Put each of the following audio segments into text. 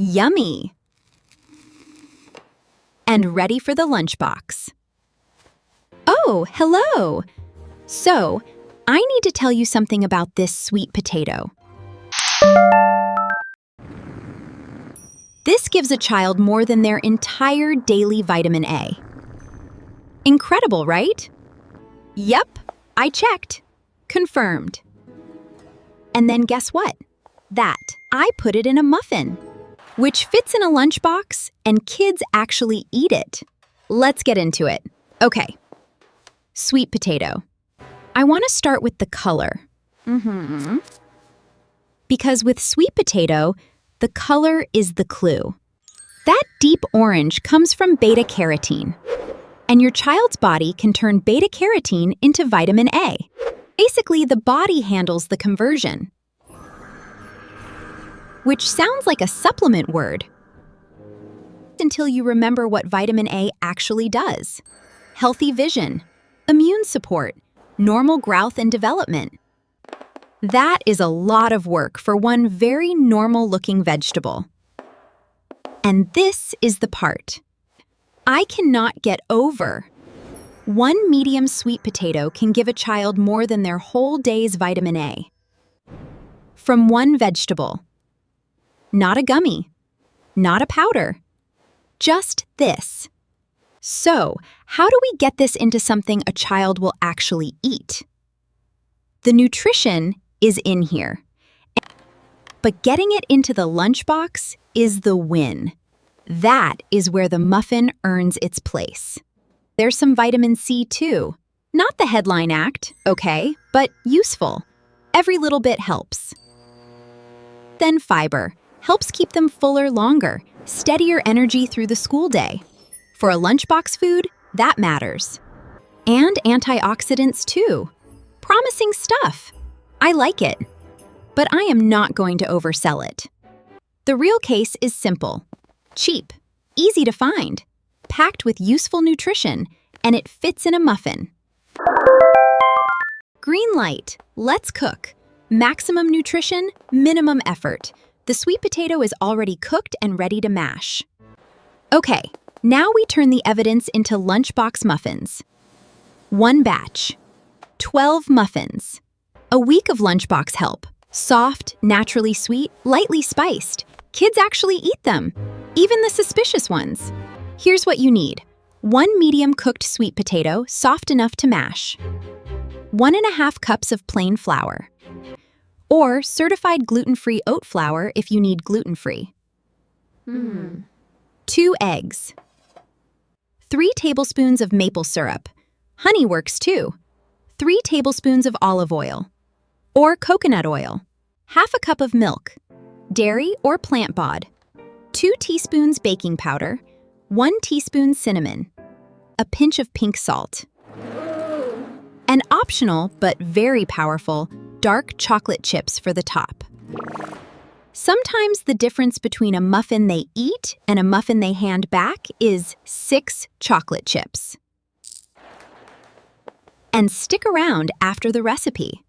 Yummy! And ready for the lunchbox. Oh, hello! So, I need to tell you something about this sweet potato. This gives a child more than their entire daily vitamin A. Incredible, right? Yep, I checked. Confirmed. And then guess what? I put it in a muffin, which fits in a lunchbox, and kids actually eat it. Let's get into it. Okay. Sweet potato. I want to start with the color. Because with sweet potato, the color is the clue. That deep orange comes from beta-carotene. And your child's body can turn beta-carotene into vitamin A. Basically, the body handles the conversion. Which sounds like a supplement word. Until you remember what vitamin A actually does. Healthy vision, immune support, normal growth and development. That is a lot of work for one very normal-looking vegetable. And this is the part I cannot get over. One medium sweet potato can give a child more than their whole day's vitamin A. From one vegetable. Not a gummy, not a powder, just this. So, how do we get this into something a child will actually eat? The nutrition is in here. But getting it into the lunchbox is the win. That is where the muffin earns its place. There's some vitamin C too. Not the headline act, okay, but useful. Every little bit helps. Then fiber. Helps keep them fuller longer, steadier energy through the school day. For a lunchbox food, that matters. And antioxidants too. Promising stuff. I like it. But I am not going to oversell it. The real case is simple. Cheap, easy to find, packed with useful nutrition, and it fits in a muffin. Green light, let's cook. Maximum nutrition, minimum effort. The sweet potato is already cooked and ready to mash. Okay, now we turn the evidence into lunchbox muffins. One batch. 12 muffins. A week of lunchbox help. Soft, naturally sweet, lightly spiced. Kids actually eat them, even the suspicious ones. Here's what you need. 1 medium cooked sweet potato, soft enough to mash. 1.5 cups of plain flour. Or certified gluten-free oat flour if you need gluten-free. 2 eggs. 3 tablespoons of maple syrup. Honey works too. 3 tablespoons of olive oil. Or coconut oil. 1/2 cup of milk. Dairy or plant bod. 2 teaspoons baking powder. 1 teaspoon cinnamon. A pinch of pink salt. An optional, but very powerful, dark chocolate chips for the top. Sometimes the difference between a muffin they eat and a muffin they hand back is 6 chocolate chips. And stick around after the recipe.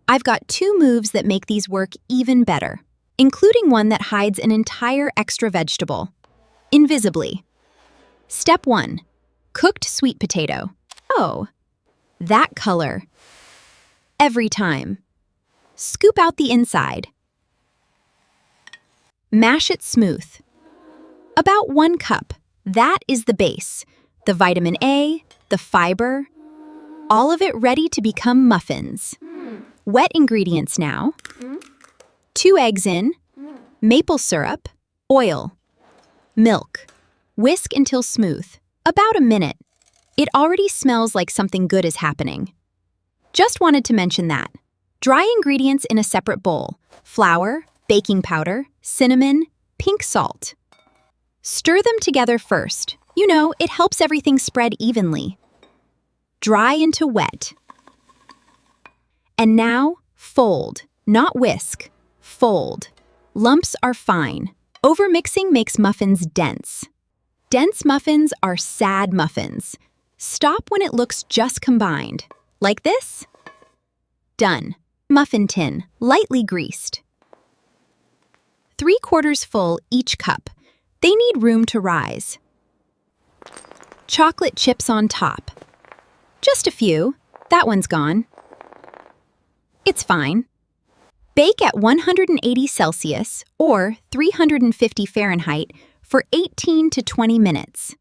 I've got 2 moves that make these work even better, including one that hides an entire extra vegetable, invisibly. Step 1. Cooked sweet potato. Oh, that color. Every time. Scoop out the inside. Mash it smooth. About 1 cup. That is the base. The vitamin A, the fiber, all of it ready to become muffins. Wet ingredients now. 2 eggs in, maple syrup, oil, milk. Whisk until smooth. About a minute. It already smells like something good is happening. Just wanted to mention that. Dry ingredients in a separate bowl. Flour, baking powder, cinnamon, pink salt. Stir them together first. You know, it helps everything spread evenly. Dry into wet. And now, fold, not whisk. Fold. Lumps are fine. Overmixing makes muffins dense. Dense muffins are sad muffins. Stop when it looks just combined. Like this? Done. Muffin tin, lightly greased. 3/4 full each cup. They need room to rise. Chocolate chips on top. Just a few. That one's gone. It's fine. Bake at 180 Celsius or 350 Fahrenheit for 18 to 20 minutes.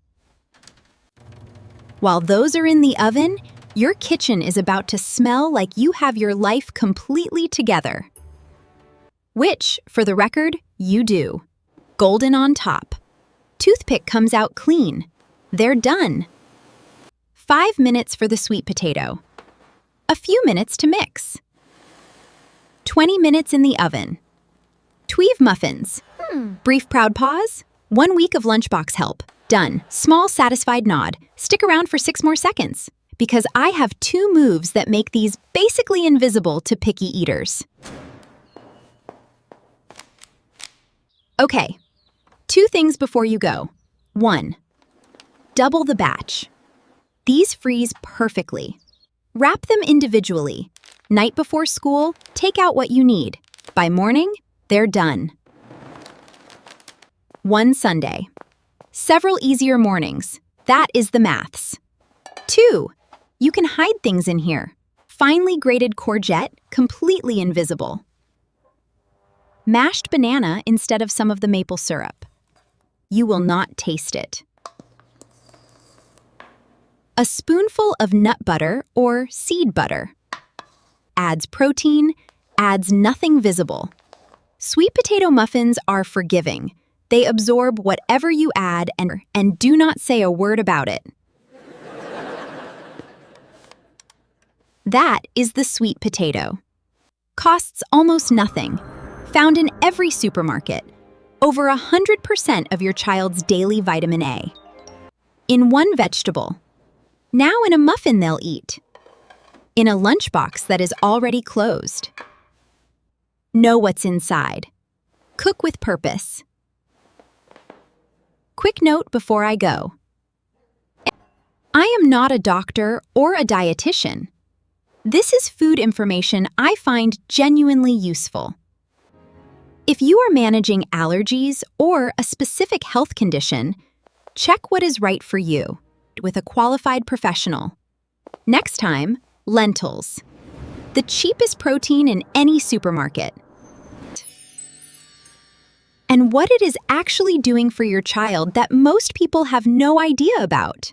While those are in the oven, your kitchen is about to smell like you have your life completely together. Which, for the record, you do. Golden on top. Toothpick comes out clean. They're done. 5 minutes for the sweet potato. A few minutes to mix. 20 minutes in the oven. Tweeve muffins. Brief proud pause. 1 week of lunchbox help. Done. Small satisfied nod. Stick around for 6 more seconds, because I have 2 moves that make these basically invisible to picky eaters. Okay, 2 things before you go. 1. Double the batch. These freeze perfectly. Wrap them individually. Night before school, take out what you need. By morning, they're done. 1 Sunday. Several easier mornings. That is the maths. 2. You can hide things in here. Finely grated courgette, completely invisible. Mashed banana instead of some of the maple syrup. You will not taste it. A spoonful of nut butter or seed butter. Adds protein, adds nothing visible. Sweet potato muffins are forgiving. They absorb whatever you add and do not say a word about it. That is the sweet potato. Costs almost nothing. Found in every supermarket. Over 100% of your child's daily vitamin A. In one vegetable. Now in a muffin they'll eat. In a lunchbox that is already closed. Know what's inside. Cook with purpose. Quick note before I go. I am not a doctor or a dietitian. This is food information I find genuinely useful. If you are managing allergies or a specific health condition, check what is right for you with a qualified professional. Next time, lentils. The cheapest protein in any supermarket. And what it is actually doing for your child that most people have no idea about.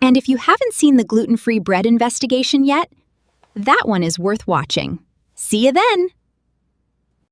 And if you haven't seen the gluten-free bread investigation yet, that one is worth watching. See you then!